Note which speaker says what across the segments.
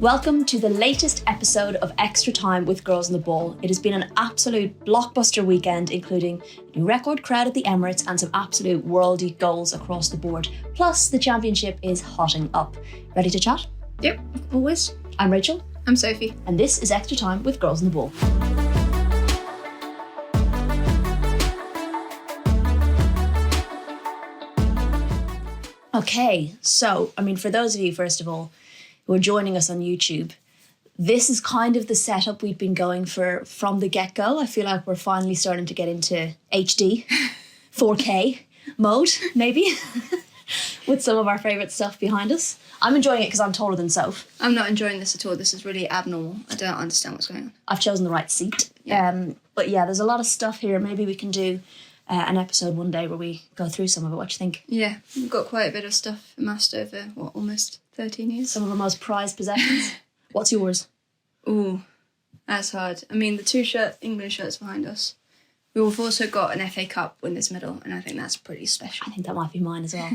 Speaker 1: Welcome to the latest episode of Extra Time with Girls on the Ball. It has been an absolute blockbuster weekend, including a new record crowd at the Emirates and some absolute worldy goals across the board. Plus, the championship is hotting up. Ready to chat?
Speaker 2: Yep, always.
Speaker 1: I'm Rachel.
Speaker 2: I'm Sophie.
Speaker 1: And this is Extra Time with Girls on the Ball. Okay, so, for those of you, first of all, who are joining us on YouTube, this is kind of the setup we've been going for from the get-go. I feel like we're finally starting to get into HD, 4K mode, maybe, with some of our favourite stuff behind us. I'm enjoying it because I'm taller than Soph.
Speaker 2: I'm not enjoying this at all. This is really abnormal. I don't understand what's going on.
Speaker 1: I've chosen the right seat.
Speaker 2: Yeah.
Speaker 1: But yeah, there's a lot of stuff here. Maybe we can do an episode one day where we go through some of it. What do you think?
Speaker 2: Yeah, we've got quite a bit of stuff amassed over, almost 13 years?
Speaker 1: Some of our most prized possessions. What's yours?
Speaker 2: Ooh, that's hard. The two England shirts behind us. We've also got an FA Cup winners' medal, and I think that's pretty special.
Speaker 1: I think that might be mine as well.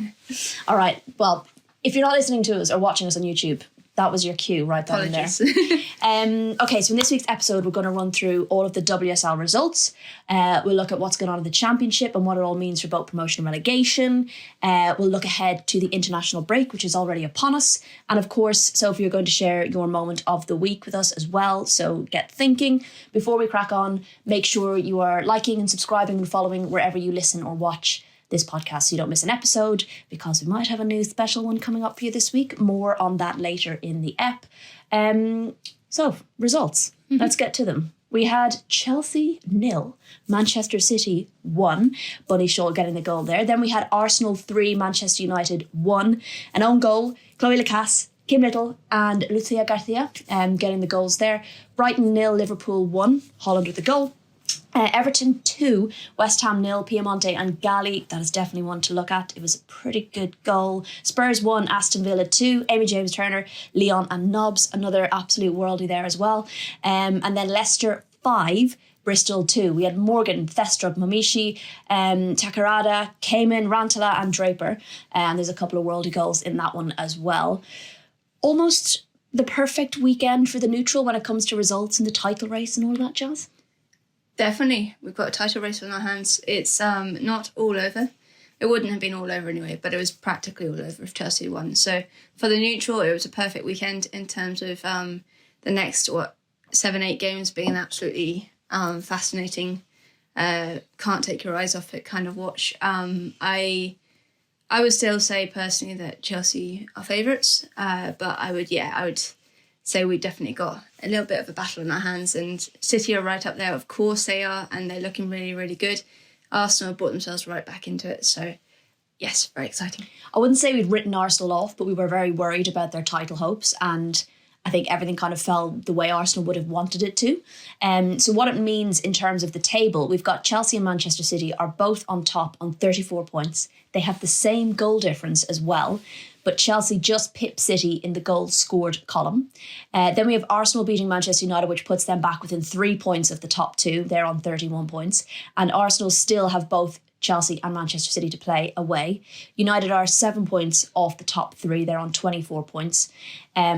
Speaker 1: All right, well, if you're not listening to us or watching us on YouTube, that was your cue right down in there. Okay, so in this week's episode, we're going to run through all of the WSL results. We'll look at what's going on in the championship and what it all means for both promotion and relegation. We'll look ahead to the international break, which is already upon us. And of course, Sophie, you're going to share your moment of the week with us as well. So get thinking. Before we crack on, make sure you are liking and subscribing and following wherever you listen or watch this podcast so you don't miss an episode, because we might have a new special one coming up for you this week. More on that later in the ep. So, results. Mm-hmm. Let's get to them. We had Chelsea 0, Manchester City 1, Bunny Shaw getting the goal there. Then we had Arsenal 3, Manchester United 1. An own goal, Chloe Lacasse, Kim Little and Lucia Garcia getting the goals there. Brighton 0, Liverpool 1, Holland with the goal. Everton 2, West Ham 0, Piemonte and Gali. That is definitely one to look at. It was a pretty good goal. Spurs 1, Aston Villa 2, Amy James Turner, Leon and Nobbs. Another absolute worldie there as well. And then Leicester 5, Bristol 2. We had Morgan, Thestrup, Mamishi, Takarada, Cayman, Rantala and Draper. And there's a couple of worldie goals in that one as well. Almost the perfect weekend for the neutral when it comes to results in the title race and all that jazz.
Speaker 2: Definitely. We've got a title race on our hands. It's not all over. It wouldn't have been all over anyway, but it was practically all over if Chelsea won. So for the neutral, it was a perfect weekend in terms of the next, 7-8 games being absolutely fascinating. Can't take your eyes off it kind of watch. I would still say personally that Chelsea are favourites, but I would say we definitely got a little bit of a battle in our hands, and City are right up there. Of course they are, and they're looking really, really good. Arsenal brought themselves right back into it, so yes, very exciting.
Speaker 1: I wouldn't say we'd written Arsenal off, but we were very worried about their title hopes, and I think everything kind of fell the way Arsenal would have wanted it to. So what it means in terms of the table, we've got Chelsea and Manchester City are both on top on 34 points. They have the same goal difference as well, but Chelsea just pipped City in the goals scored column. Then we have Arsenal beating Manchester United, which puts them back within 3 points of the top two. They're on 31 points. And Arsenal still have both Chelsea and Manchester City to play away. United are 7 points off the top three. They're on 24 points.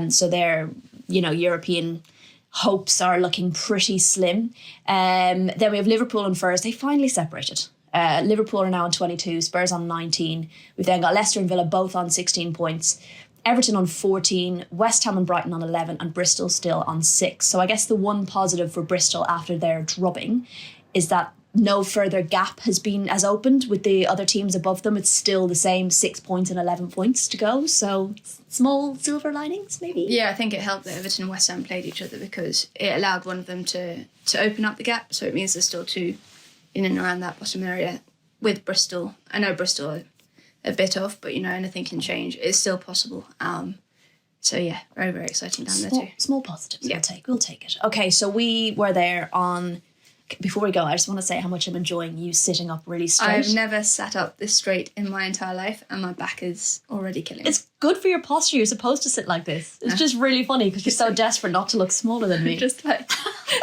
Speaker 1: So their, European hopes are looking pretty slim. Then we have Liverpool and Spurs. They finally separated. Liverpool are now on 22, Spurs on 19. We've then got Leicester and Villa both on 16 points. Everton on 14, West Ham and Brighton on 11, and Bristol still on 6. So I guess the one positive for Bristol after their drubbing is that no further gap has opened with the other teams above them. It's still the same 6 points and 11 points to go. So small silver linings, maybe?
Speaker 2: Yeah, I think it helped that Everton and West Ham played each other because it allowed one of them to open up the gap. So it means there's still two in and around that bottom area with Bristol. I know Bristol are a bit off, but anything can change. It's still possible. So yeah, very, very exciting down there too.
Speaker 1: Small positives.
Speaker 2: Yeah.
Speaker 1: We'll take it. Okay, so we were there on. Before we go, I just want to say how much I'm enjoying you sitting up really straight.
Speaker 2: I've never sat up this straight in my entire life, and my back is already killing me.
Speaker 1: It's good for your posture. You're supposed to sit like this. It's just really funny because you're so desperate not to look smaller than me.
Speaker 2: Just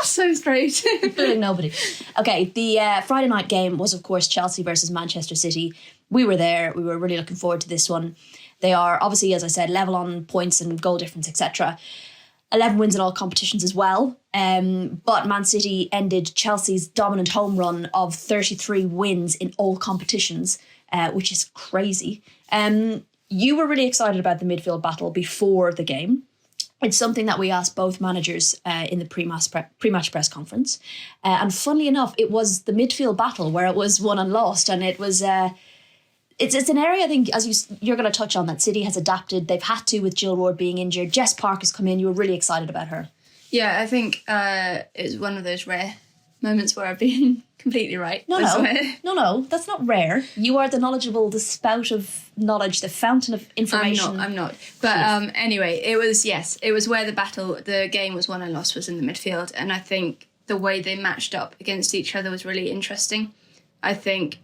Speaker 2: so straight.
Speaker 1: Fooling nobody. Okay, the Friday night game was, of course, Chelsea versus Manchester City. We were there. We were really looking forward to this one. They are obviously, as I said, level on points and goal difference, etc. 11 wins in all competitions as well. But Man City ended Chelsea's dominant home run of 33 wins in all competitions, which is crazy. You were really excited about the midfield battle before the game. It's something that we asked both managers in the pre-match press conference. And funnily enough, it was the midfield battle where it was won and lost. And it was... It's an area, I think, as you're going to touch on, that City has adapted. They've had to with Jill Ward being injured. Jess Park has come in. You were really excited about her.
Speaker 2: Yeah, I think it's one of those rare moments where I've been completely right.
Speaker 1: No, that's not rare. You are the knowledgeable, the spout of knowledge, the fountain of information.
Speaker 2: I'm not. But anyway, it was where the game was won and lost was in the midfield. And I think the way they matched up against each other was really interesting. I think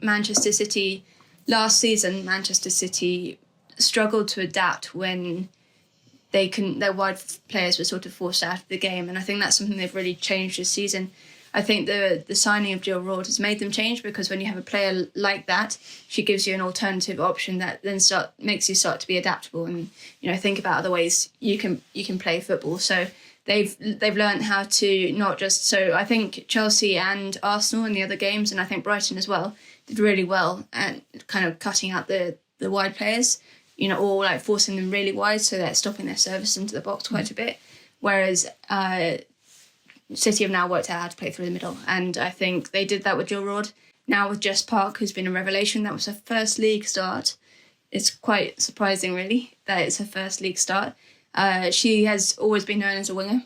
Speaker 2: last season, Manchester City struggled to adapt when their wide players were sort of forced out of the game. And I think that's something they've really changed this season. I think the signing of Jill Ward has made them change, because when you have a player like that, she gives you an alternative option that then makes you start to be adaptable and, think about other ways you can play football. So they've learned how to not just... So I think Chelsea and Arsenal in the other games, and I think Brighton as well, did really well at kind of cutting out the wide players, or like forcing them really wide so that stopping their service into the box quite a bit. Whereas City have now worked out how to play through the middle. And I think they did that with Jill Ward. Now with Jess Park, who's been a revelation, that was her first league start. It's quite surprising, really, that it's her first league start. She has always been known as a winger,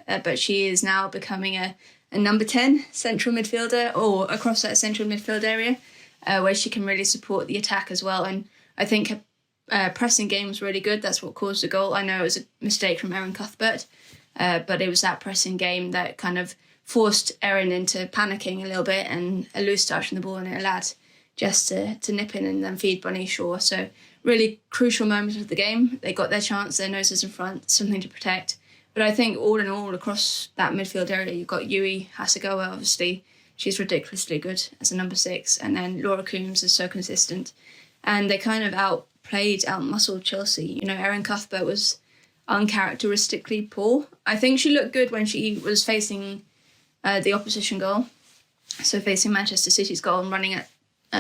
Speaker 2: but she is now becoming a number 10 central midfielder, or across that central midfield area, where she can really support the attack as well. And I think her pressing game was really good. That's what caused the goal. I know it was a mistake from Erin Cuthbert, but it was that pressing game that kind of forced Erin into panicking a little bit and a loose touch on the ball, and it allowed Jess to nip in and then feed Bunny Shaw. So really crucial moment of the game. They got their chance, their noses in front, something to protect. But I think all in all, across that midfield area, you've got Yui Hasegawa, obviously. She's ridiculously good as a number 6. And then Laura Coombs is so consistent. And they kind of outmuscled Chelsea. Erin Cuthbert was uncharacteristically poor. I think she looked good when she was facing the opposition goal. So facing Manchester City's goal and running at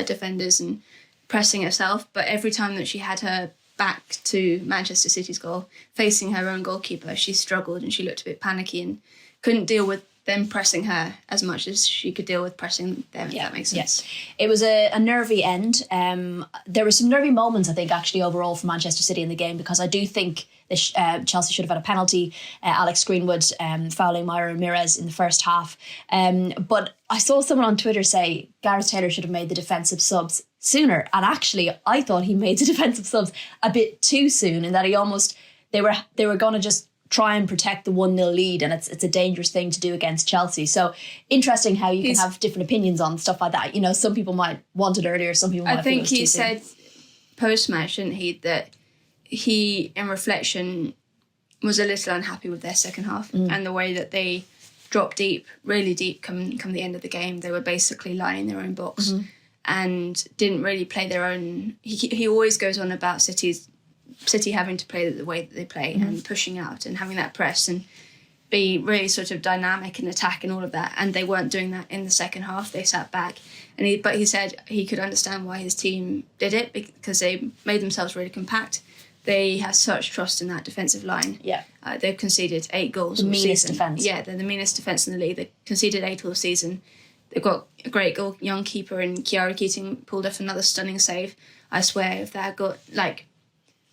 Speaker 2: defenders and pressing herself. But every time that she had her back to Manchester City's goal, facing her own goalkeeper, she struggled and she looked a bit panicky and couldn't deal with them pressing her as much as she could deal with pressing them, if that makes sense.
Speaker 1: Yes. It was a nervy end. There were some nervy moments, I think, actually, overall for Manchester City in the game, because I do think Chelsea should have had a penalty. Alex Greenwood fouling Myra Ramirez in the first half. But I saw someone on Twitter say Gareth Taylor should have made the defensive subs sooner. And actually, I thought he made the defensive subs a bit too soon, in that they were going to just try and protect the 1-0 lead, and it's a dangerous thing to do against Chelsea. So interesting how you can have different opinions on stuff like that. Some people might want it earlier, some people might
Speaker 2: I think
Speaker 1: feel
Speaker 2: he
Speaker 1: too
Speaker 2: said post-match, didn't he, that he, in reflection, was a little unhappy with their second half and the way that they dropped deep, really deep, come the end of the game. They were basically lying in their own box and didn't really play their own... He always goes on about City having to play the way that they play and pushing out and having that press and be really sort of dynamic and attack and all of that. And they weren't doing that in the second half. They sat back. But he said he could understand why his team did it, because they made themselves really compact. They have such trust in that defensive line. Yeah. They've conceded 8 goals all season. The meanest defence. Yeah, they're the meanest defence in the league. They conceded 8 all season. They've got a great young keeper, and Kiara Keating pulled off another stunning save. I swear, if they had got,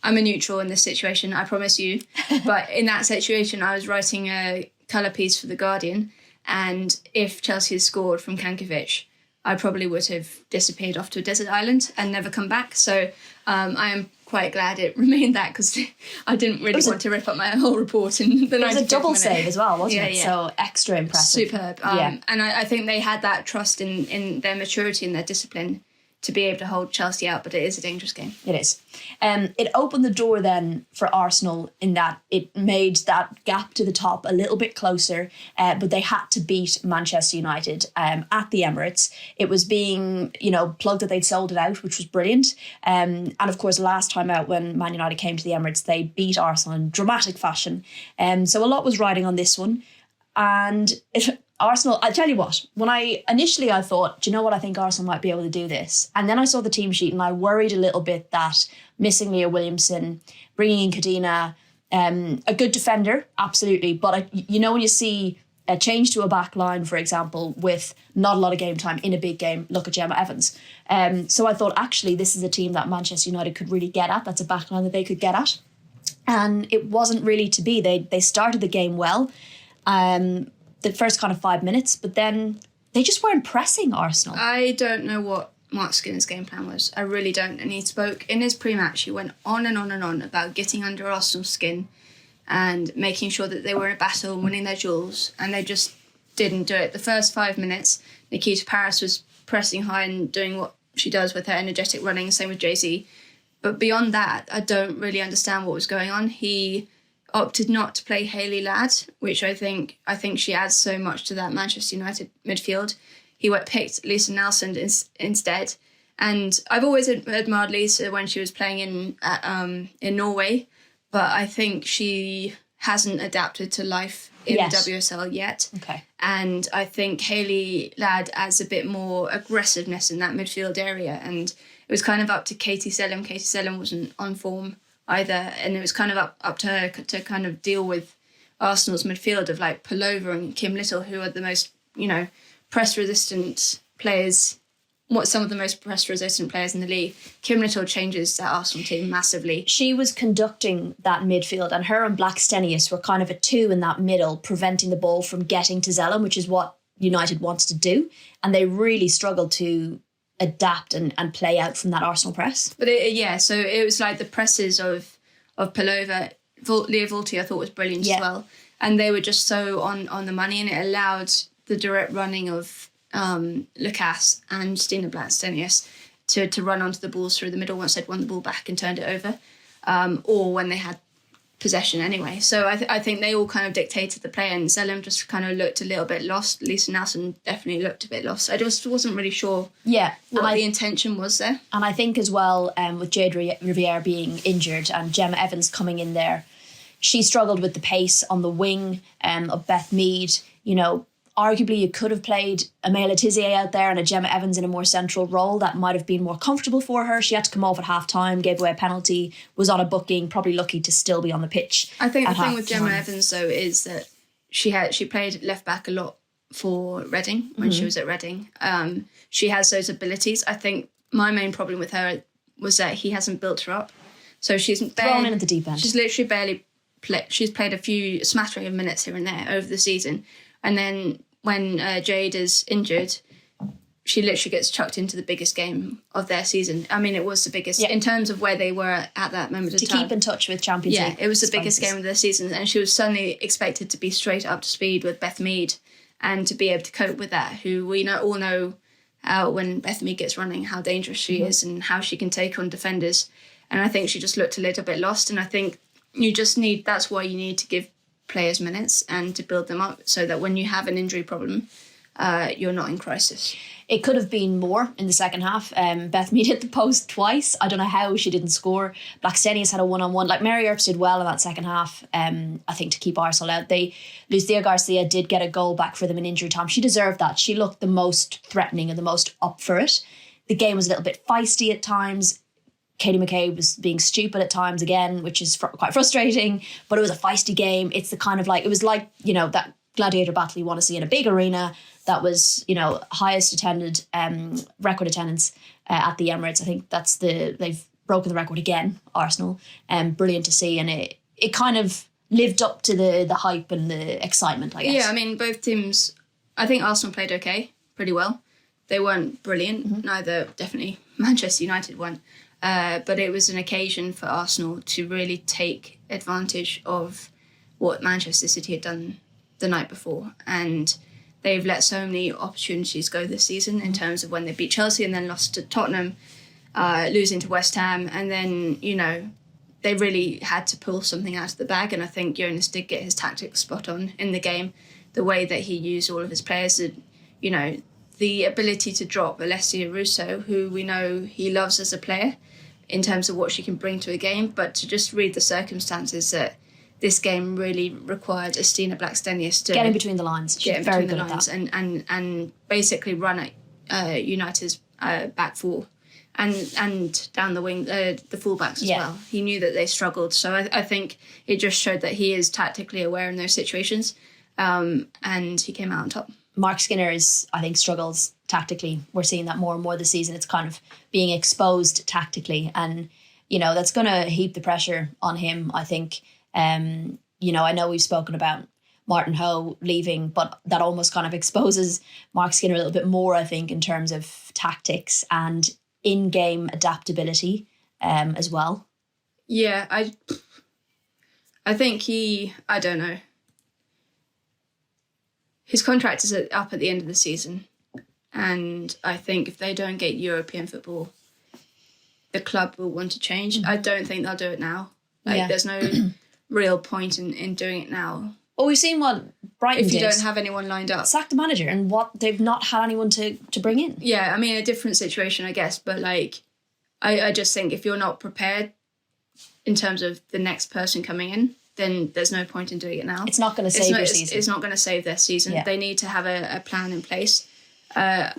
Speaker 2: I'm a neutral in this situation, I promise you. But in that situation, I was writing a colour piece for The Guardian, and if Chelsea had scored from Kankovic, I probably would have disappeared off to a desert island and never come back. So I am quite glad it remained that, because I didn't really want to rip up my whole report in the 95th minute. It was a double
Speaker 1: save as well, wasn't it? Yeah. So extra impressive.
Speaker 2: Superb. And I think they had that trust in their maturity and their discipline to be able to hold Chelsea out, but it is a dangerous game.
Speaker 1: It is. It opened the door then for Arsenal in that it made that gap to the top a little bit closer, but they had to beat Manchester United at the Emirates. It was being, plugged that they'd sold it out, which was brilliant. And of course, last time out when Man United came to the Emirates, they beat Arsenal in dramatic fashion. So a lot was riding on this one. And Arsenal, I tell you what, when I thought, do you know what, I think Arsenal might be able to do this. And then I saw the team sheet and I worried a little bit that missing Leah Willliamson, bringing in Kadina, a good defender, absolutely. But when you see a change to a back line, for example, with not a lot of game time in a big game, look at Gemma Evans. So I thought, actually, this is a team that Manchester United could really get at. That's a back line that they could get at. And it wasn't really to be. They started the game well. The first kind of 5 minutes, but then they just weren't pressing Arsenal.
Speaker 2: I don't know what Mark Skinner's game plan was. I really don't. And he spoke in his pre-match, he went on and on and on about getting under Arsenal's skin and making sure that they were in a battle and winning their duels, and they just didn't do it. The first 5 minutes, Nikita Paris was pressing high and doing what she does with her energetic running, same with Jay-Z. But beyond that, I don't really understand what was going on. He opted not to play Hayley Ladd, which I think she adds so much to that Manchester United midfield. He picked Lisa Nelson instead, and I've always admired Lisa when she was playing in Norway, but I think she hasn't adapted to life in the WSL yet.
Speaker 1: Okay,
Speaker 2: and I think Hayley Ladd adds a bit more aggressiveness in that midfield area, and it was kind of up to Katie Selim. Katie Selim wasn't on form either, and it was kind of up to her to kind of deal with Arsenal's midfield of like Palova and Kim Little, who are the most, press-resistant players, some of the most press-resistant players in the league. Kim Little changes that Arsenal team massively.
Speaker 1: She was conducting that midfield, and her and Blackstenius were kind of a two in that middle, preventing the ball from getting to Zellum, which is what United wanted to do, and they really struggled to adapt and play out from that Arsenal press.
Speaker 2: But so it was like the presses of Palova, Leah Vulti I thought was brilliant as well, and they were just so on the money, and it allowed the direct running of Lucas and Stina Blackstenius to run onto the balls through the middle once they'd won the ball back and turned it over, or when they had possession anyway. So I think they all kind of dictated the play, and Zellum just kind of looked a little bit lost. Lisa Nelson definitely looked a bit lost. I just wasn't really sure what the intention was there.
Speaker 1: And I think as well, with Jade Riviere being injured and Gemma Evans coming in there, she struggled with the pace on the wing of Beth Mead. Arguably you could have played Amélie Tizier out there and a Gemma Evans in a more central role that might have been more comfortable for her. She had to come off at half-time, gave away a penalty, was on a booking, probably lucky to still be on the pitch.
Speaker 2: I think the thing with Gemma Evans, though, is that she played left-back a lot for Reading when she was at Reading. She has those abilities. I think my main problem with her was that he hasn't built her up. So she's
Speaker 1: thrown in at the deep end.
Speaker 2: She's literally barely played. She's played a smattering of minutes here and there over the season. And then when Jade is injured, she literally gets chucked into the biggest game of their season. I mean, it was the biggest in terms of where they were at that moment of time.
Speaker 1: To keep in touch with Champions League.
Speaker 2: Yeah, it was the biggest game of their season, and she was suddenly expected to be straight up to speed with Beth Mead and to be able to cope with that, who we all know how when Beth Mead gets running, how dangerous she is and how she can take on defenders. And I think she just looked a little bit lost, and I think that's why you need to give players minutes and to build them up so that when you have an injury problem, you're not in crisis.
Speaker 1: It could have been more in the second half. Beth Mead hit the post twice. I don't know how she didn't score. Blackstenius had a one-on-one. Like, Mary Earps did well in that second half, I think, to keep Arsenal out. Lucia Garcia did get a goal back for them in injury time. She deserved that. She looked the most threatening and the most up for it. The game was a little bit feisty at times. Katie McCabe was being stupid at times again, which is quite frustrating, but it was a feisty game. It's the kind of it was like, that gladiator battle you want to see in a big arena that was, highest attended record attendance at the Emirates. I think they've broken the record again, Arsenal. Brilliant to see. And it kind of lived up to the hype and the excitement, I guess.
Speaker 2: Yeah, I mean, both teams, I think Arsenal played okay, pretty well. They weren't brilliant. Neither, definitely, Manchester United weren't. But it was an occasion for Arsenal to really take advantage of what Manchester City had done the night before. And they've let so many opportunities go this season in terms of when they beat Chelsea and then lost to Tottenham, losing to West Ham, and then, you know, they really had to pull something out of the bag. And I think Jonas did get his tactics spot on in the game, the way that he used all of his players, you know, the ability to drop Alessia Russo, who we know he loves as a player in terms of what she can bring to a game, but to just read the circumstances that this game really required Estina Blackstenius to
Speaker 1: getting between the lines. She's very good at that.
Speaker 2: And basically run at United's back four and down the wing, the fullbacks as well. He knew that they struggled. So I think it just showed that he is tactically aware in those situations, and he came out on top.
Speaker 1: Mark Skinner I think, struggles tactically. We're seeing that more and more this season. It's kind of being exposed tactically, and, you know, that's going to heap the pressure on him, I think. You know, I know we've spoken about Martin Ho leaving, but that almost kind of exposes Mark Skinner a little bit more, I think, in terms of tactics and in-game adaptability as well.
Speaker 2: Yeah, I think I don't know. His contract is up at the end of the season, and I think if they don't get European football, the club will want to change. I don't think they'll do it now. There's no real point in doing it now.
Speaker 1: Well, we've seen what Brighton did.
Speaker 2: If you don't have anyone lined up.
Speaker 1: Sack the manager, and what they've not had anyone to bring in.
Speaker 2: Yeah, I mean, a different situation, I guess, but like, I just think if you're not prepared in terms of the next person coming in, then there's no point in doing it now.
Speaker 1: It's not going to save your season.
Speaker 2: It's not going to save their season. Yeah. They need to have a plan in place. I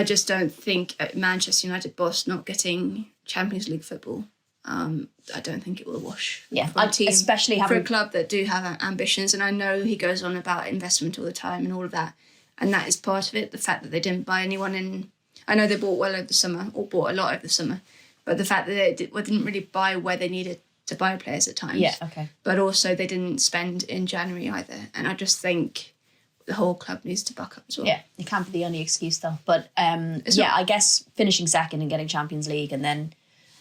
Speaker 2: just don't think Manchester United boss not getting Champions League football, I don't think it will wash.
Speaker 1: Yeah,
Speaker 2: for a team,
Speaker 1: especially
Speaker 2: for a club that do have ambitions. And I know he goes on about investment all the time and all of that. And that is part of it. The fact that they didn't buy anyone in. I know they bought well over the summer, or bought a lot over the summer. But the fact that they didn't really buy where they needed to buy players at times.
Speaker 1: Yeah, okay.
Speaker 2: But also they didn't spend in January either. And I just think the whole club needs to buck up as well.
Speaker 1: Yeah, it can't be the only excuse though. But I guess finishing second and getting Champions League and then,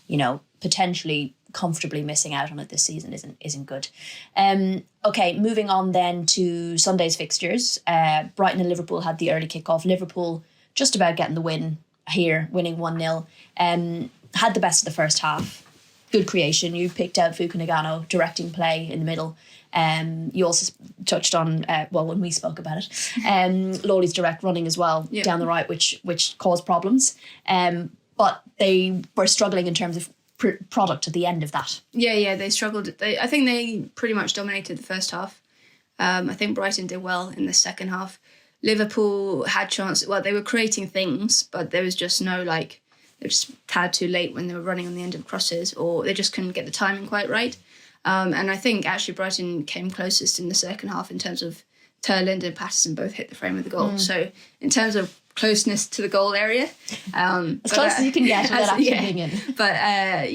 Speaker 1: you know, potentially comfortably missing out on it this season isn't good. Okay, moving on then to Sunday's fixtures. Brighton and Liverpool had the early kickoff. Liverpool just about getting the win here, winning 1-0. Had the best of the first half. Good creation. You picked out Fuka Nagano directing play in the middle. You also touched on, when we spoke about it, Lawley's direct running as well down the right, which caused problems. But they were struggling in terms of product at the end of that.
Speaker 2: Yeah, they struggled. I think they pretty much dominated the first half. I think Brighton did well in the second half. Liverpool had chances. Well, they were creating things, but there was just no, like, they were just tad too late when they were running on the end of crosses, or they just couldn't get the timing quite right. And I think actually Brighton came closest in the second half in terms of Turland and Patterson both hit the frame of the goal. So in terms of closeness to the goal area,
Speaker 1: as close as you can get without actually being in.
Speaker 2: But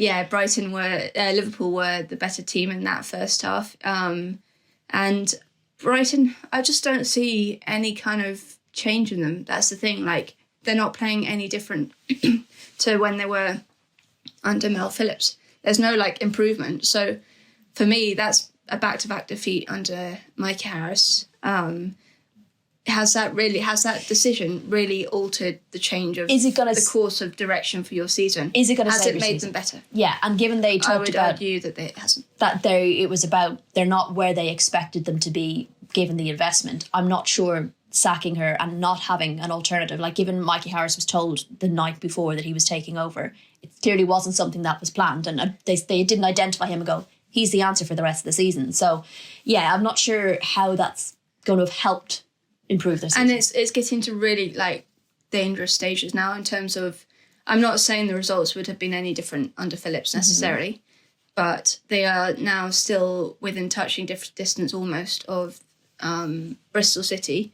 Speaker 2: Liverpool were the better team in that first half. And Brighton, I just don't see any kind of change in them. That's the thing. Like, they're not playing any different to when they were under Mel Phillips. There's no, like, improvement. So for me, that's a back-to-back defeat under Mike Harris. Has that decision really altered the change of the course of direction for your season?
Speaker 1: Is it going to
Speaker 2: Has it made them better?
Speaker 1: Yeah, and given they talked about...
Speaker 2: I would argue that it hasn't.
Speaker 1: That it was about they're not where they expected them to be given the investment. I'm not sure sacking her and not having an alternative, like given Mikey Harris was told the night before that he was taking over, it clearly wasn't something that was planned, and they didn't identify him and go, he's the answer for the rest of the season. So, yeah, I'm not sure how that's going to have helped improve their season.
Speaker 2: And it's getting to really, like, dangerous stages now in terms of, I'm not saying the results would have been any different under Phillips necessarily, but they are now still within touching distance almost of Bristol City.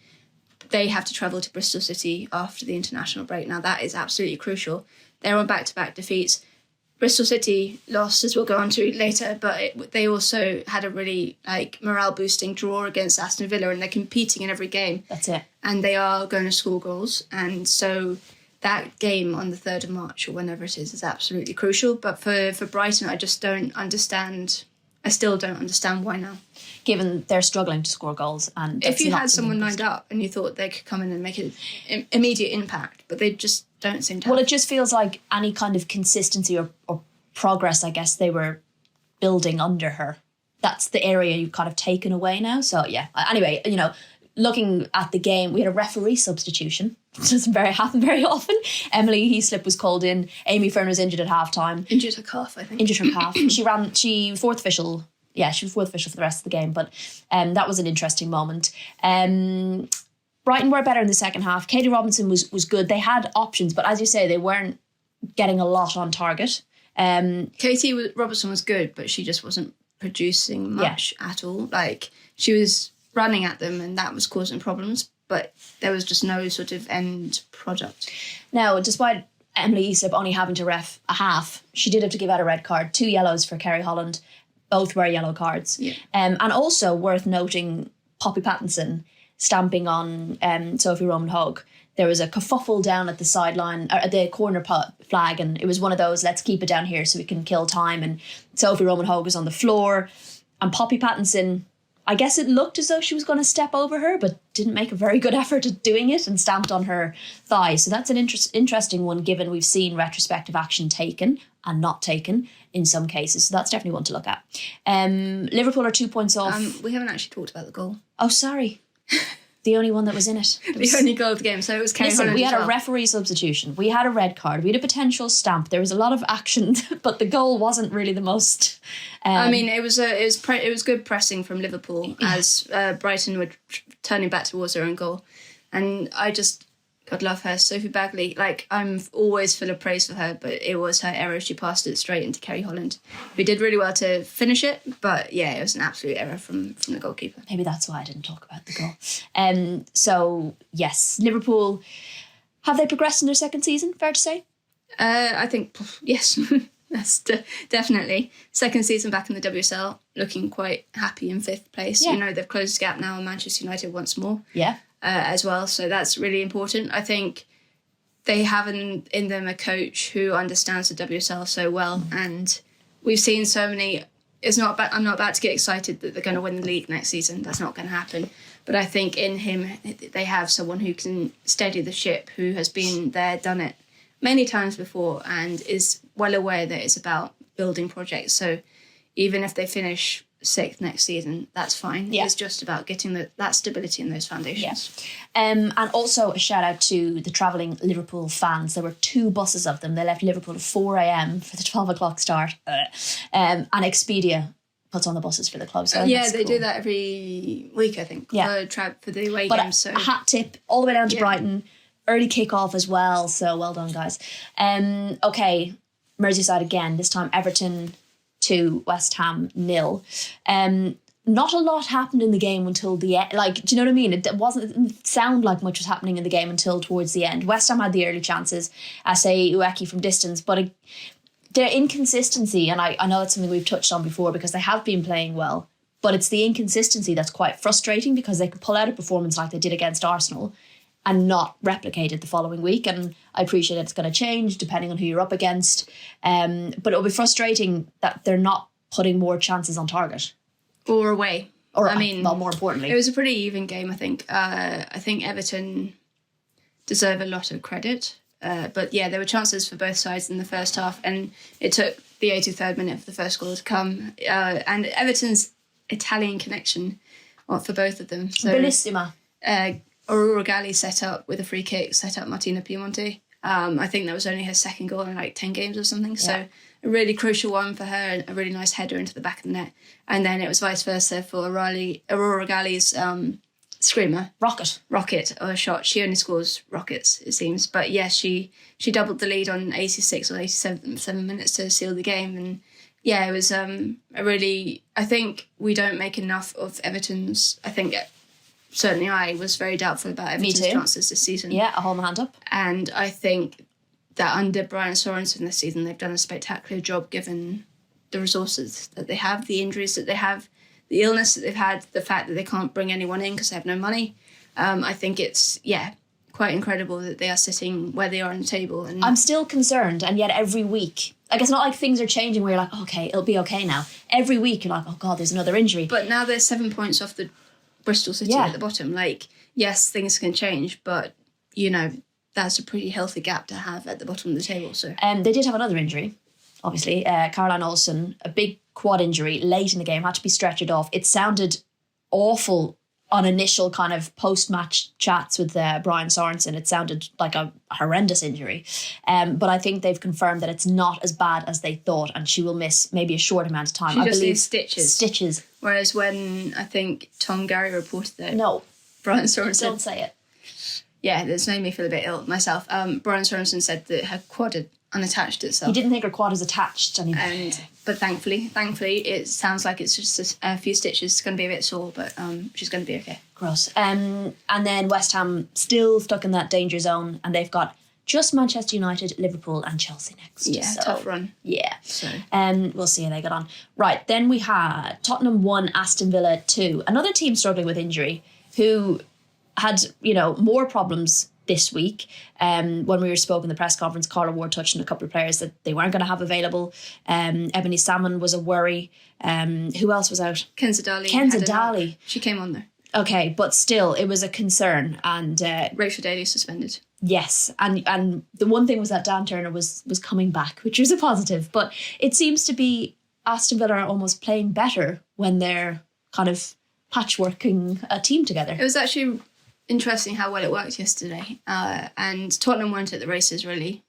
Speaker 2: They have to travel to Bristol City after the international break. Now, that is absolutely crucial. They're on back-to-back defeats. Bristol City lost, as we'll go on to later, but they also had a really, like, morale-boosting draw against Aston Villa, and they're competing in every game.
Speaker 1: That's it.
Speaker 2: And they are going to score goals. And so that game on the 3rd of March, or whenever it is absolutely crucial. But for Brighton, I just don't understand I still don't understand why now.
Speaker 1: Given they're struggling to score goals. And
Speaker 2: if you had someone lined up and you thought they could come in and make an immediate impact, but they just don't seem to have.
Speaker 1: Well, it just feels like any kind of consistency or progress, I guess, they were building under her. That's the area you've kind of taken away now. So, yeah. Anyway, looking at the game, we had a referee substitution. It doesn't happen very often. Emily Heaslip was called in. Amy Fern was injured at half-time.
Speaker 2: Injured her calf, I think.
Speaker 1: Injured her calf. She was fourth official. Yeah, she was fourth official for the rest of the game. But that was an interesting moment. Brighton were better in the second half. Katie Robinson was good. They had options, but as you say, they weren't getting a lot on target.
Speaker 2: Katie Robinson was good, but she just wasn't producing much at all. Like, she was running at them and that was causing problems, but there was just no sort of end product.
Speaker 1: Now, despite Emily Heaslip only having to ref a half, she did have to give out a red card. 2 yellows for Kerry Holland. Both were yellow cards.
Speaker 2: Yeah.
Speaker 1: And also worth noting, Poppy Pattinson stamping on Sophie Roman-Hogg. There was a kerfuffle down at the sideline, or at the corner flag, and it was one of those, let's keep it down here so we can kill time. And Sophie Roman-Hogg was on the floor, and Poppy Pattinson, I guess it looked as though she was going to step over her, but didn't make a very good effort at doing it and stamped on her thigh. So that's an interesting one, given we've seen retrospective action taken and not taken in some cases. So that's definitely one to look at. Liverpool are 2 points off.
Speaker 2: We haven't actually talked about the goal.
Speaker 1: Oh, sorry. The only one that was in it.
Speaker 2: The only goal of the game. So it was Kerry Holland.
Speaker 1: We had a referee substitution. We had a red card. We had a potential stamp. There was a lot of action, but the goal wasn't really the most.
Speaker 2: It was good pressing from Liverpool as Brighton were turning back towards their own goal, and God love her, Sophie Bagley. Like, I'm always full of praise for her, but it was her error. She passed it straight into Kerry Holland. We did really well to finish it, but yeah, it was an absolute error from the goalkeeper.
Speaker 1: Maybe that's why I didn't talk about the goal. So, yes, Liverpool, have they progressed in their second season, fair to say?
Speaker 2: I think, yes, that's definitely. Second season back in the WSL, looking quite happy in 5th place.
Speaker 1: Yeah.
Speaker 2: They've closed the gap now on Manchester United once more.
Speaker 1: Yeah.
Speaker 2: As well, so that's really important. I think they have in them a coach who understands the WSL so well, and we've seen so many. I'm not about to get excited that they're going to win the league next season. That's not going to happen. But I think in him they have someone who can steady the ship, who has been there, done it many times before, and is well aware that it's about building projects. So even if they finish 6th next season, that's fine.
Speaker 1: Yeah.
Speaker 2: It's just about getting that stability in those foundations.
Speaker 1: Yeah. And also a shout out to the travelling Liverpool fans. There were 2 buses of them. They left Liverpool at 4 a.m. for the 12 o'clock start. And Expedia puts on the buses for the club. So
Speaker 2: they do that every week, I think, for the away games. So
Speaker 1: a hat tip all the way down to Brighton. Early kick-off as well. So well done, guys. Okay, Merseyside again. This time Everton 2, West Ham 0. Not a lot happened in the game until the end. Like, do you know what I mean? It didn't sound like much was happening in the game until towards the end. West Ham had the early chances. I say Ueki from distance, but their inconsistency, and I know it's something we've touched on before because they have been playing well, but it's the inconsistency that's quite frustrating because they could pull out a performance like they did against Arsenal and not replicate it the following week. And I appreciate it's going to change depending on who you're up against. But it'll be frustrating that they're not putting more chances on target.
Speaker 2: Or away.
Speaker 1: More importantly.
Speaker 2: It was a pretty even game, I think. I think Everton deserve a lot of credit. But yeah, there were chances for both sides in the first half, and it took the 83rd minute for the first goal to come. And Everton's Italian connection for both of them. So,
Speaker 1: Bellissima.
Speaker 2: Aurora Galli set up with a free kick, set up Martina Piemonte. I think that was only her second goal in like 10 games or something. Yeah. So a really crucial one for her, and a really nice header into the back of the net. And then it was vice versa for Aurora Galli's screamer. Rocket or shot. She only scores rockets, it seems. But yes, she doubled the lead on 86 or 87 minutes to seal the game. And yeah, it was I think we don't make enough of Everton's, certainly I was very doubtful about Everton's chances this season.
Speaker 1: Yeah, I hold my hand up.
Speaker 2: And I think that under Brian Sorensen this season, they've done a spectacular job given the resources that they have, the injuries that they have, the illness that they've had, the fact that they can't bring anyone in because they have no money. I think it's, quite incredible that they are sitting where they are on the table. And
Speaker 1: I'm still concerned, and yet every week, like, it's not like things are changing where you're like, okay, it'll be okay now. Every week you're like, oh God, there's another injury.
Speaker 2: But now they're 7 points off the Bristol City at the bottom. Like, yes, things can change, but, you know, that's a pretty healthy gap to have at the bottom of the table. So
Speaker 1: they did have another injury, obviously. Caroline Olsen, a big quad injury late in the game, had to be stretchered off. It sounded awful on initial kind of post-match chats with Brian Sorensen. It sounded like a horrendous injury. But I think they've confirmed that it's not as bad as they thought, and she will miss maybe a short amount of time.
Speaker 2: She
Speaker 1: I
Speaker 2: just
Speaker 1: believe
Speaker 2: needs stitches.
Speaker 1: Stitches.
Speaker 2: Whereas when I think Tom Gary reported that...
Speaker 1: No.
Speaker 2: Brian Sorensen...
Speaker 1: Don't say it.
Speaker 2: Yeah, that's made me feel a bit ill myself. Brian Sorensen said that her quad had unattached itself.
Speaker 1: He didn't think her quad was attached anymore.
Speaker 2: But thankfully, it sounds like it's just a few stitches. It's going to be a bit sore, but she's going to be okay.
Speaker 1: Gross. And then West Ham still stuck in that danger zone, and they've got just Manchester United, Liverpool and Chelsea next.
Speaker 2: Yeah, so, tough run.
Speaker 1: Yeah.
Speaker 2: So.
Speaker 1: We'll see how they get on. Right, then we had Tottenham 1, Aston Villa 2. Another team struggling with injury who had, more problems this week. When we were spoken in the press conference, Carla Ward touched on a couple of players that they weren't going to have available. Ebony Salmon was a worry. Who else was out?
Speaker 2: Kenza Daly. She came on there.
Speaker 1: Okay, but still, it was a concern. And
Speaker 2: Rachel Daly suspended.
Speaker 1: Yes, and the one thing was that Dan Turner was coming back, which was a positive. But it seems to be Aston Villa are almost playing better when they're kind of patchworking a team together.
Speaker 2: It was actually interesting how well it worked yesterday, and Tottenham weren't at the races really.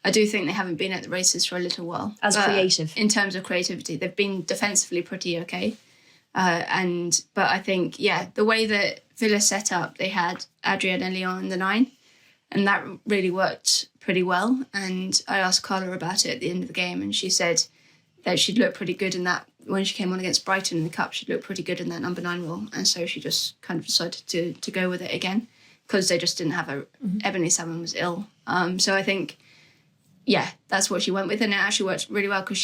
Speaker 2: I do think they haven't been at the races for a little while.
Speaker 1: Creative
Speaker 2: in terms of creativity, they've been defensively pretty okay. But I think the way that Villa set up, they had Adrienne and Leon in the 9, and that really worked pretty well. And I asked Carla about it at the end of the game, and she said that she'd look pretty good in that. When she came on against Brighton in the Cup, she'd look pretty good in that number 9 role. And so she just kind of decided to go with it again because they just didn't have Ebony Salmon was ill. So I think, that's what she went with. And it actually worked really well because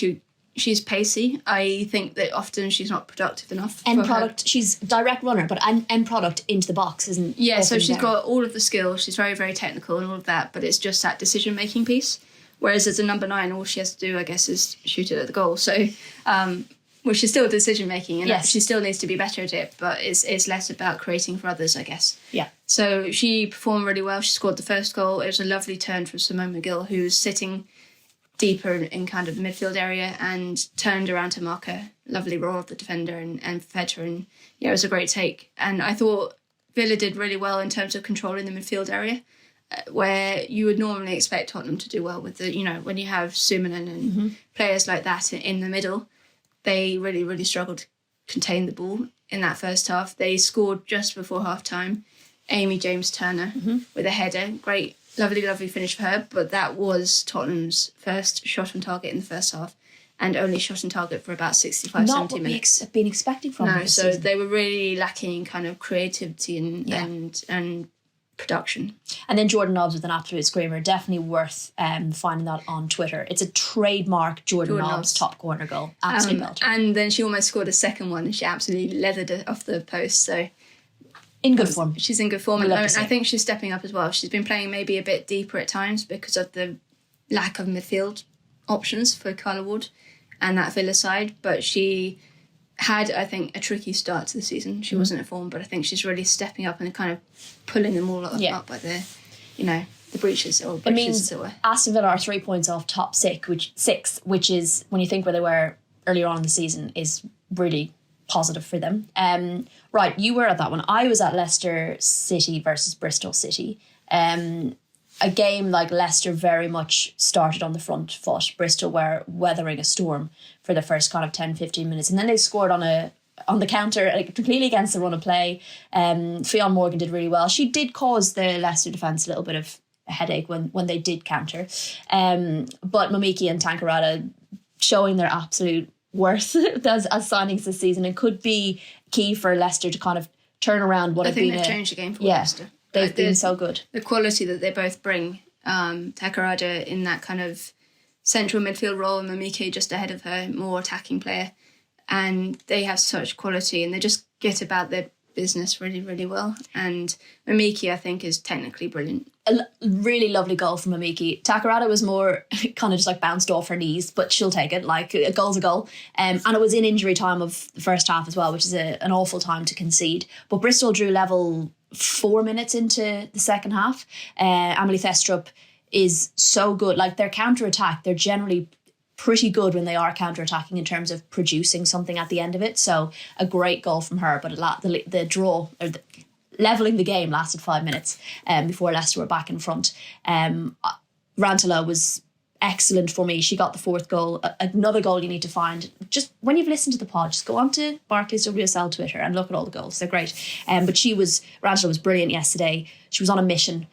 Speaker 2: she's pacey. I think that often she's not productive enough.
Speaker 1: End product, she's direct runner, but end product into the box isn't.
Speaker 2: Yeah, so she's got all of the skills. She's very, very technical and all of that, but it's just that decision-making piece. Whereas as a number 9, all she has to do, I guess, is shoot it at the goal. So, which is still decision-making, and she still needs to be better at it, but it's less about creating for others, I guess.
Speaker 1: Yeah.
Speaker 2: So she performed really well. She scored the first goal. It was a lovely turn from Simone McGill, who's sitting deeper in kind of midfield area and turned around to mark her. Lovely roll of the defender and fed her. And it was a great take. And I thought Villa did really well in terms of controlling the midfield area, where you would normally expect Tottenham to do well with when you have Sumanen and players like that in the middle. They really, really struggled to contain the ball in that first half. They scored just before half-time. Amy James Turner with a header. Great, lovely, lovely finish for her. But that was Tottenham's first shot on target in the first half, and only shot on target for about 65,
Speaker 1: Not
Speaker 2: 70 minutes.
Speaker 1: Not what we been expecting from them.
Speaker 2: No, so they were really lacking kind of creativity and production.
Speaker 1: And then Jordan Nobbs with an absolute screamer. Definitely worth finding that on Twitter. It's a trademark Jordan Nobbs top corner goal. Absolute belter.
Speaker 2: And then she almost scored a second one and she absolutely leathered it off the post. So
Speaker 1: in good form.
Speaker 2: She's in good form. And I think she's stepping up as well. She's been playing maybe a bit deeper at times because of the lack of midfield options for Carla Ward and that Villa side. But she had, I think, a tricky start to the season. She wasn't at form, but I think she's really stepping up and kind of pulling them all up by the, the breaches.
Speaker 1: It means Aston Villa are 3 points off top 6, which is, when you think where they were earlier on in the season, is really positive for them. Right, you were at that one. I was at Leicester City versus Bristol City. A game like Leicester very much started on the front foot. Bristol were weathering a storm for the first kind of 10-15 minutes. And then they scored on the counter, completely against the run of play. Fionn Morgan did really well. She did cause the Leicester defence a little bit of a headache when they did counter. But Momiki and Tankarada showing their absolute worth as signings this season, and could be key for Leicester to kind of turn around what had been.
Speaker 2: I think they've changed the game for Leicester.
Speaker 1: They've been so good.
Speaker 2: The quality that they both bring, Takarada in that kind of central midfield role and Momiki just ahead of her, more attacking player. And they have such quality and they just get about their business really, really well. And Mamiki, I think, is technically brilliant.
Speaker 1: A really lovely goal from Mamiki. Takarada was more kind of just like bounced off her knees, but she'll take it. Like, a goal's a goal. And it was in injury time of the first half as well, which is an awful time to concede. But Bristol drew level 4 minutes into the second half. Amelie Thestrup is so good. Like, their counter-attack, they're generally pretty good when they are counter-attacking in terms of producing something at the end of it. So a great goal from her, but the draw, or levelling the game, lasted 5 minutes before Leicester were back in front. Rantala was excellent for me. She got the fourth goal. Another goal you need to find. Just when you've listened to the pod, just go on to Barclays WSL Twitter and look at all the goals. They're great. But Rantala was brilliant yesterday. She was on a mission.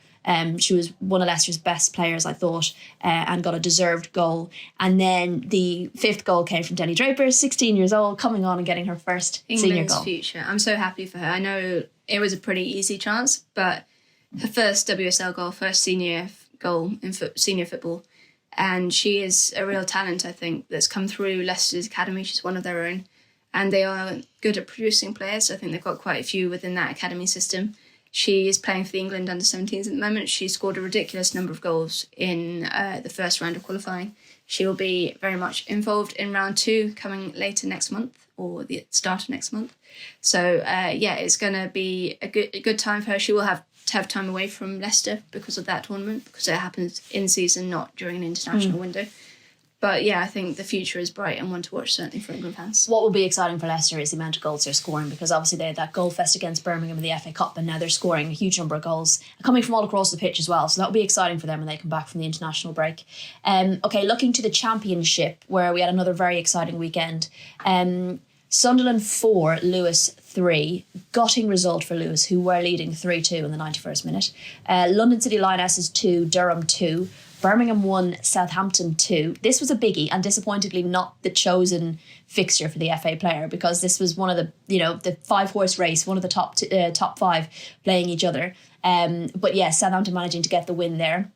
Speaker 1: She was one of Leicester's best players, I thought, and got a deserved goal. And then the fifth goal came from Denny Draper, 16 years old, coming on and getting her first senior goal.
Speaker 2: Future. I'm so happy for her. I know it was a pretty easy chance, but her first WSL goal, first senior goal in senior football. And she is a real talent, I think, that's come through Leicester's academy. She's one of their own. And they are good at producing players. I think they've got quite a few within that academy system. She is playing for the England under-17s at the moment. She scored a ridiculous number of goals in the first round of qualifying. She will be very much involved in round 2 coming later next month, or the start of next month. So, it's going to be a good time for her. She will have to have time away from Leicester because of that tournament, because it happens in season, not during an international window. But yeah, I think the future is bright and one to watch, certainly for England fans.
Speaker 1: What will be exciting for Leicester is the amount of goals they're scoring, because obviously they had that goal fest against Birmingham in the FA Cup, and now they're scoring a huge number of goals coming from all across the pitch as well. So that will be exciting for them when they come back from the international break. Looking to the Championship, where we had another very exciting weekend. Sunderland 4, Lewis 3. Gutting result for Lewis, who were leading 3-2 in the 91st minute. London City Lionesses 2, Durham 2. Birmingham 1, Southampton 2. This was a biggie, and disappointingly not the chosen fixture for the FA player, because this was one of the 5-horse race, one of the top 5 playing each other. But yeah, Southampton managing to get the win there.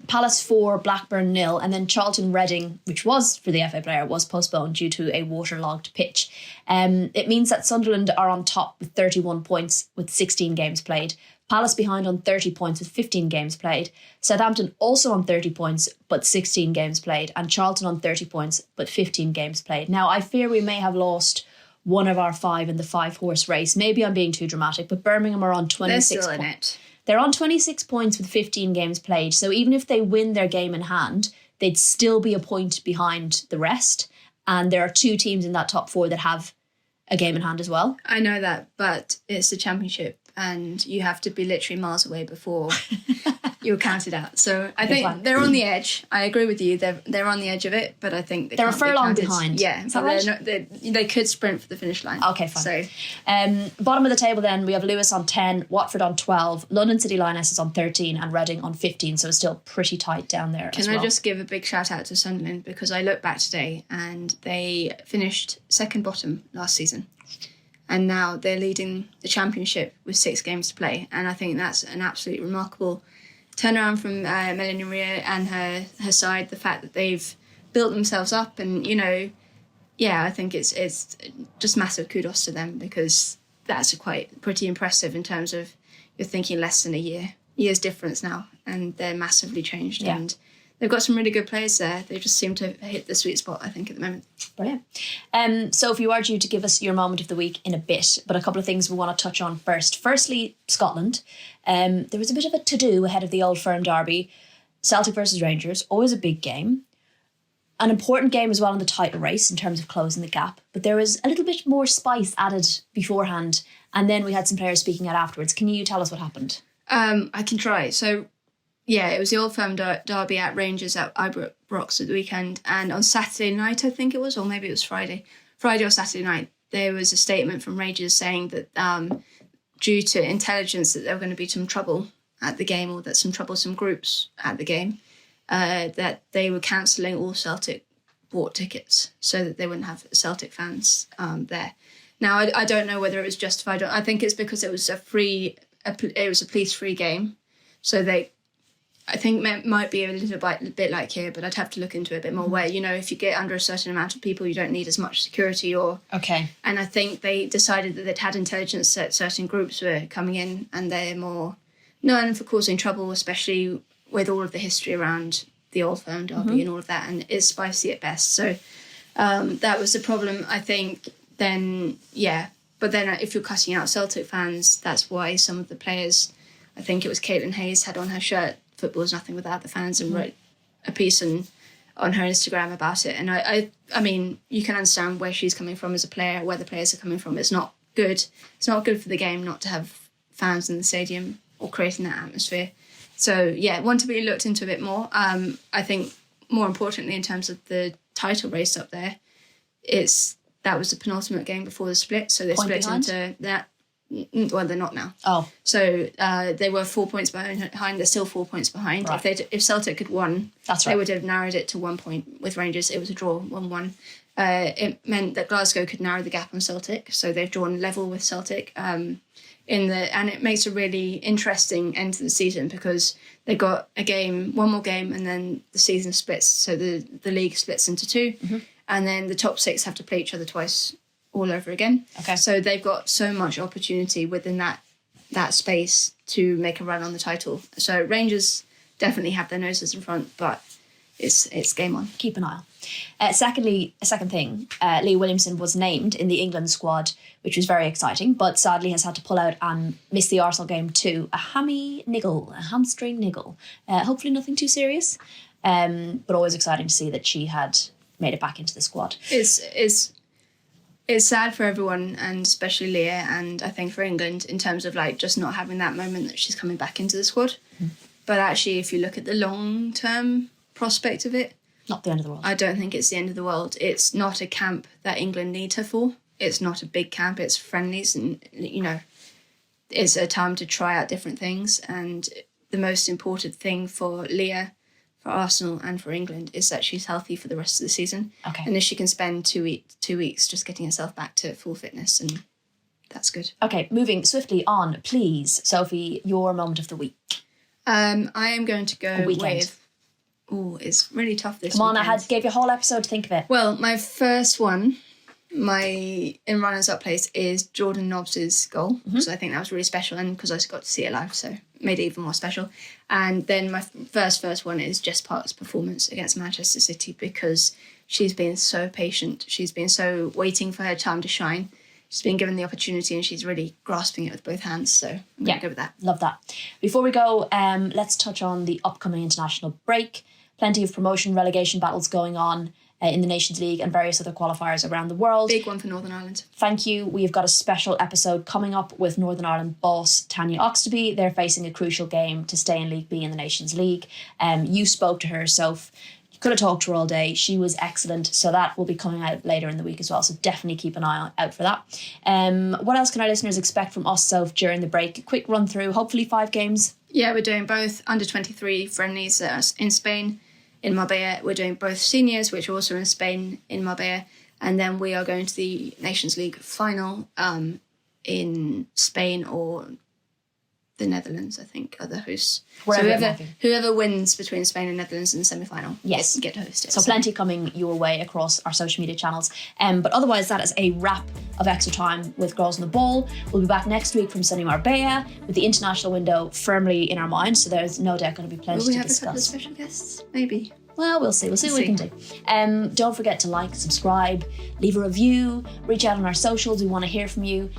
Speaker 1: Palace 4, Blackburn 0, and then Charlton Reading, which was for the FA player, was postponed due to a waterlogged pitch. It means that Sunderland are on top with 31 points with 16 games played. Palace behind on 30 points with 15 games played. Southampton also on 30 points but 16 games played. And Charlton on 30 points but 15 games played. Now, I fear we may have lost one of our 5 in the 5-horse race. Maybe I'm being too dramatic, but Birmingham are on 26
Speaker 2: They're still in it.
Speaker 1: They're on 26 points with 15 games played. So even if they win their game in hand, they'd still be a point behind the rest. And there are 2 teams in that top 4 that have a game in hand as well.
Speaker 2: I know that, but it's the Championship, and you have to be literally miles away before you're counted out. So I think they're on the edge. I agree with you. They're on the edge of it, but I think
Speaker 1: they're a furlong behind.
Speaker 2: Yeah,
Speaker 1: is that right?
Speaker 2: They could sprint for the finish line.
Speaker 1: Okay, fine. So, bottom of the table then, we have Lewis on 10, Watford on 12, London City Lionesses on 13, and Reading on 15. So it's still pretty tight down there.
Speaker 2: Can I just give a big shout out to Sunderland, because I looked back today and they finished second bottom last season. And now they're leading the Championship with 6 games to play. And I think that's an absolutely remarkable turnaround from Melanie Ria and her side. The fact that they've built themselves up, and, I think it's just massive kudos to them, because that's pretty impressive in terms of you're thinking less than a year's difference now, and they're massively changed. Yeah. And they've got some really good players there. They just seem to hit the sweet spot, I think, at the moment.
Speaker 1: Brilliant. Sophie, you are due to give us your moment of the week in a bit, but a couple of things we want to touch on first. Firstly, Scotland. There was a bit of a to-do ahead of the Old Firm derby. Celtic versus Rangers, always a big game. An important game as well in the title race in terms of closing the gap. But there was a little bit more spice added beforehand, and then we had some players speaking out afterwards. Can you tell us what happened?
Speaker 2: I can try. So, yeah, it was the Old Firm derby at Rangers at Ibrox at the weekend. And on Saturday night, I think it was, or maybe it was Friday or Saturday night, there was a statement from Rangers saying that due to intelligence that there were going to be some trouble at the game, or that some troublesome groups at the game, that they were cancelling all Celtic bought tickets so that they wouldn't have Celtic fans there. Now, I don't know whether it was justified. I think it's because it was a police-free game. So I think it might be a little bit like here, but I'd have to look into it a bit more. Where, you know, if you get under a certain amount of people, you don't need as much security.
Speaker 1: Okay.
Speaker 2: And I think they decided that they'd had intelligence that certain groups were coming in, and they're more known for causing trouble, especially with all of the history around the Old Firm derby and all of that, and it's spicy at best. So that was the problem, I think. Then, yeah. But then if you're cutting out Celtic fans, that's why some of the players, I think it was Caitlin Hayes, had on her shirt, "Football is nothing without the fans," and wrote a piece on her Instagram about it. And I mean, you can understand where she's coming from as a player, where the players are coming from. It's not good. It's not good for the game not to have fans in the stadium or creating that atmosphere. So, yeah, want to be looked into a bit more. I think more importantly, in terms of the title race up there, that was the penultimate game before the split. So they split into that. Well, they're not now.
Speaker 1: Oh.
Speaker 2: So they were 4 points behind. They're still 4 points behind.
Speaker 1: Right.
Speaker 2: If Celtic had won, they would have narrowed it to 1 point with Rangers. It was a draw, 1-1. It meant that Glasgow could narrow the gap on Celtic. So they've drawn level with Celtic. And it makes a really interesting end to the season because they got one more game, and then the season splits. So the league splits into two, and then the top six have to play each other twice all over again.
Speaker 1: Okay.
Speaker 2: So they've got so much opportunity within that space to make a run on the title. So Rangers definitely have their noses in front, but it's game on.
Speaker 1: Keep an eye on. Secondly, a second thing, Leah Willliamson was named in the England squad, which was very exciting, but sadly has had to pull out and miss the Arsenal game too. A hamstring niggle. Hopefully nothing too serious, but always exciting to see that she had made it back into the squad.
Speaker 2: It's sad for everyone, and especially Leah, and I think for England, in terms of like just not having that moment that she's coming back into the squad. But actually, if you look at the long-term prospect of it,
Speaker 1: not the end of the world.
Speaker 2: I don't think it's the end of the world. It's not a camp that England need her for. It's not a big camp. It's friendlies, and you know, it's a time to try out different things. And the most important thing for Leah, for Arsenal, and for England is that she's healthy for the rest of the season.
Speaker 1: Okay.
Speaker 2: And if she can spend 2 weeks just getting herself back to full fitness, and that's good.
Speaker 1: Okay, moving swiftly on, please, Sophie, your moment of the week.
Speaker 2: I am going to go with. Oh, it's really tough this weekend.
Speaker 1: Come on, gave you a whole episode to think of it.
Speaker 2: Well, my first one, in runners-up place, is Jordan Nobbs's goal. So I think that was really special, and because I got to see it live, so made it even more special. And then my first one is Jess Park's performance against Manchester City, because she's been so patient. She's been so waiting for her time to shine. She's been given the opportunity, and she's really grasping it with both hands. So I'm going to go with that.
Speaker 1: Love that. Before we go, let's touch on the upcoming international break. Plenty of promotion relegation battles going on in the Nations League and various other qualifiers around the world.
Speaker 2: Big one for Northern Ireland.
Speaker 1: Thank you. We've got a special episode coming up with Northern Ireland boss Tanya Oxtoby. They're facing a crucial game to stay in League B in the Nations League. You spoke to her, Soph. You could have talked to her all day. She was excellent. So that will be coming out later in the week as well. So definitely keep an eye out for that. What else can our listeners expect from us, Soph, during the break? A quick run through, hopefully 5 games.
Speaker 2: Yeah, we're doing both under-23 friendlies in Spain, in Marbella. We're doing both seniors, which are also in Spain, in Marbella. And then we are going to the Nations League final in Spain or the Netherlands, I think, are the hosts. Whoever wins between Spain and Netherlands in the semi-final get to host it.
Speaker 1: So plenty coming your way across our social media channels. But otherwise, that is a wrap of Extra Time with Girls on the Ball. We'll be back next week from sunny Marbella with the international window firmly in our minds. So there's no doubt going to be plenty to discuss.
Speaker 2: Will we have a couple of special guests? Maybe.
Speaker 1: Well, we'll see. We'll see what we can do. Don't forget to like, subscribe, leave a review, reach out on our socials. We want to hear from you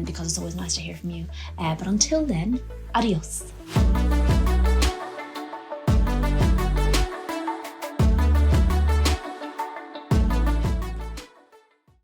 Speaker 1: because it's always nice to hear from you. But until then, adios.